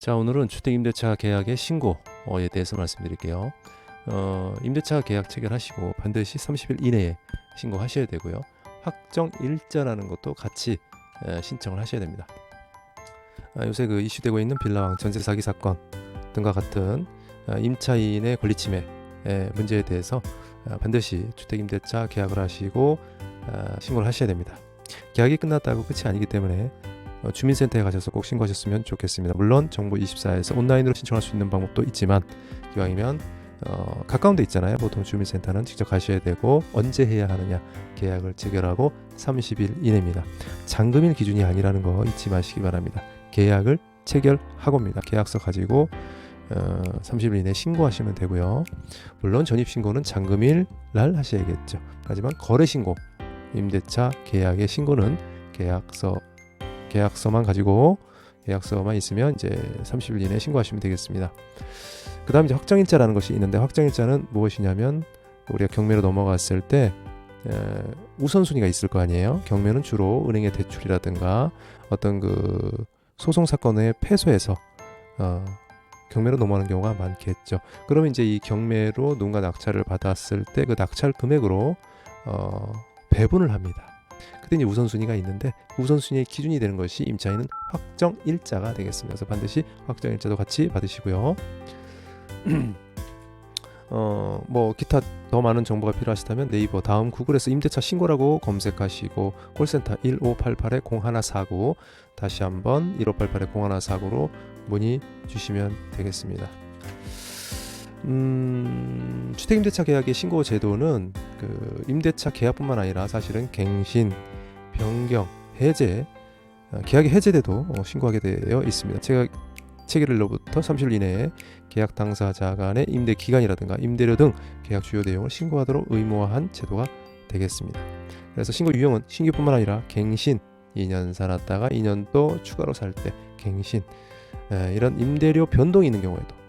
자, 오늘은 주택임대차 계약의 신고에 대해서 말씀드릴게요. 임대차 계약 체결하시고 반드시 30일 이내에 신고하셔야 되고요. 확정일자라는 것도 같이 신청을 하셔야 됩니다. 요새 그 이슈되고 있는 빌라왕 전세 사기 사건 등과 같은 임차인의 권리침해 문제에 대해서 반드시 주택임대차 계약을 하시고 신고를 하셔야 됩니다. 계약이 끝났다고 끝이 아니기 때문에 주민센터에 가셔서 꼭 신고하셨으면 좋겠습니다. 물론 정보24에서 온라인으로 신청할 수 있는 방법도 있지만 기왕이면 가까운 데 있잖아요. 보통 주민센터는 직접 가셔야 되고, 언제 해야 하느냐, 계약을 체결하고 30일 이내입니다. 잔금일 기준이 아니라는 거 잊지 마시기 바랍니다. 계약을 체결하고입니다. 계약서 가지고 30일 이내에 신고하시면 되고요. 물론 전입신고는 잔금일 날 하셔야겠죠. 하지만 거래신고, 임대차 계약의 신고는 계약서만 가지고, 계약서만 있으면 이제 30일 이내에 신고하시면 되겠습니다. 그 다음 이제 확정일자라는 것이 있는데, 확정일자는 무엇이냐면 우리가 경매로 넘어갔을 때 우선순위가 있을 거 아니에요. 경매는 주로 은행의 대출이라든가 어떤 그 소송 사건의 패소해서 경매로 넘어가는 경우가 많겠죠. 그러면 이제 이 경매로 누군가 낙찰을 받았을 때 그 낙찰 금액으로 배분을 합니다. 그때 이제 우선순위가 있는데, 우선순위의 기준이 되는 것이 임차인은 확정일자가 되겠습니다. 그래서 반드시 확정일자도 같이 받으시고요. 뭐 기타 더 많은 정보가 필요하시다면 네이버 다음 구글에서 임대차 신고라고 검색하시고 콜센터 1588-0149, 다시 한번 1588-0149로 문의 주시면 되겠습니다. 주택임대차 계약의 신고 제도는 그 임대차 계약뿐만 아니라 사실은 갱신, 변경, 해제, 계약이 해제돼도 신고하게 되어 있습니다. 제가 체결일로부터 30일 이내에 계약 당사자 간의 임대 기간이라든가 임대료 등 계약 주요 내용을 신고하도록 의무화한 제도가 되겠습니다. 그래서 신고 유형은 신규뿐만 아니라 갱신, 2년 살았다가 2년 또 추가로 살 때 갱신, 이런 임대료 변동이 있는 경우에도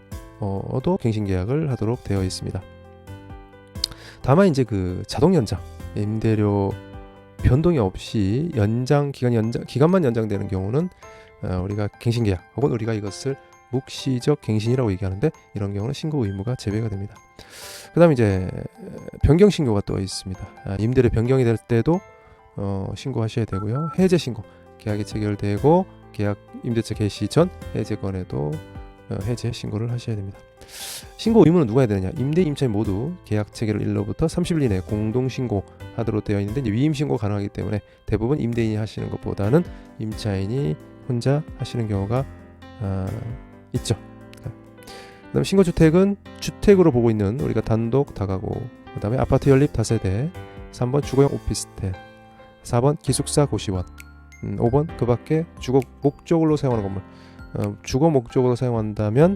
또 갱신 계약을 하도록 되어 있습니다. 다만 이제 그 자동 연장, 임대료 변동이 없이 기간만 연장되는 경우는 우리가 갱신 계약, 혹은 우리가 이것을 묵시적 갱신이라고 얘기하는데, 이런 경우는 신고 의무가 제외가 됩니다. 그 다음에 이제 변경 신고가 또 있습니다. 임대료 변경이 될 때도 신고하셔야 되고요. 해제 신고, 계약이 체결되고 계약 임대차 개시 전 해제건에도 해제 신고를 하셔야 됩니다. 신고 의무는 누가 해야 되느냐? 임대 임차인 모두 계약 체결 일로부터 30일 이내에 공동 신고하도록 되어 있는데, 이제 위임 신고 가능하기 때문에 대부분 임대인이 하시는 것보다는 임차인이 혼자 하시는 경우가 있죠. 그다음 신고주택은 주택으로 보고 있는 우리가 단독 다가구, 그 다음에 아파트 연립 다세대, 3번 주거용 오피스텔, 4번 기숙사 고시원, 5번 그 밖에 주거 목적으로 사용하는 건물. 주거 목적으로 사용한다면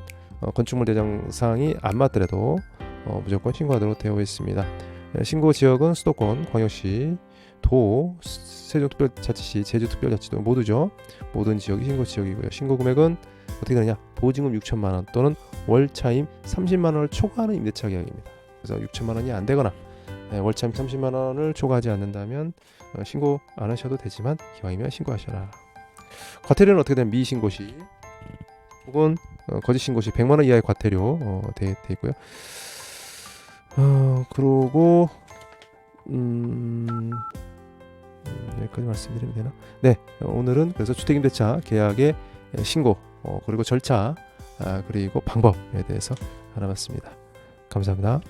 건축물 대장상이 안 맞더라도 무조건 신고하도록 되어 있습니다. 신고 지역은 수도권, 광역시, 도, 세종특별자치시, 제주특별자치도 모두죠. 모든 지역이 신고 지역이고요. 신고 금액은 어떻게 되느냐? 보증금 6천만 원 또는 월차임 30만 원을 초과하는 임대차 계약입니다. 그래서 6천만 원이 안 되거나 월차임 30만 원을 초과하지 않는다면 신고 안 하셔도 되지만 기왕이면 신고하셔라. 과태료는 어떻게 되면 미신고 시 혹은 거짓 신고 시 100만 원 이하의 과태료 돼 있고요. 그러고 여기까지 말씀드리면 되나? 네, 오늘은 그래서 주택임대차 계약의 신고, 그리고 절차, 그리고 방법에 대해서 알아봤습니다. 감사합니다.